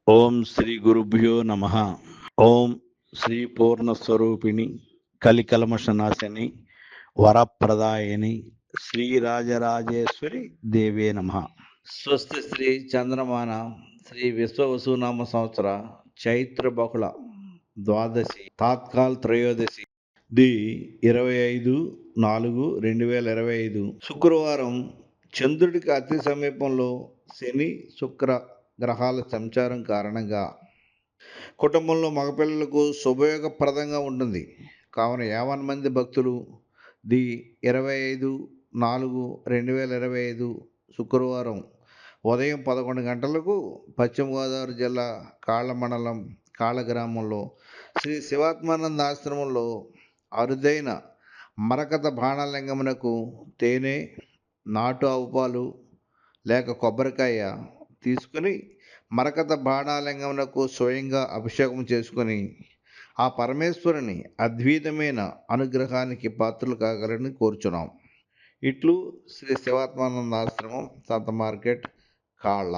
ఓం శ్రీ గురుభ్యో నమ. ఓం శ్రీ పూర్ణస్వరూపిణి కలికల్మషనాశిని వరప్రదాయిని శ్రీరాజరాజేశ్వరి దేవే నమ. స్వస్తి శ్రీ చంద్రమాన శ్రీ విశ్వవసునామ సంవత్సర చైత్ర బహుళ ద్వాదశి తాత్కాల్ త్రయోదశి ది 25/4/2025 శుక్రవారం. చంద్రుడికి అతి సమీపంలో శని శుక్ర గ్రహాల సంచారం కారణంగా కుటుంబంలో మగపిల్లలకు శుభయోగప్రదంగా ఉంటుంది. కావున 50 మంది భక్తులు ది 25/4/2025 శుక్రవారం ఉదయం 11 గంటలకు పశ్చిమ గోదావరి జిల్లా కాళ్ళ మండలం కాళ్ళ గ్రామంలో శ్రీ శివాత్మానంద ఆశ్రమంలో అరుదైన మరకత బాణలింగమునకు తేనె, నాటు ఆవు పాలు లేక కొబ్బరికాయ తీసుకుని మరకత బాణాలింగమునకు స్వయంగా అభిషేకం చేసుకుని ఆ పరమేశ్వరుని అద్భుతమైన అనుగ్రహానికి పాత్రలు కాగలని కోరుచున్నాం. ఇట్లు శ్రీ శివాత్మానంద ఆశ్రమం, సంత మార్కెట్, కాళ్ళ.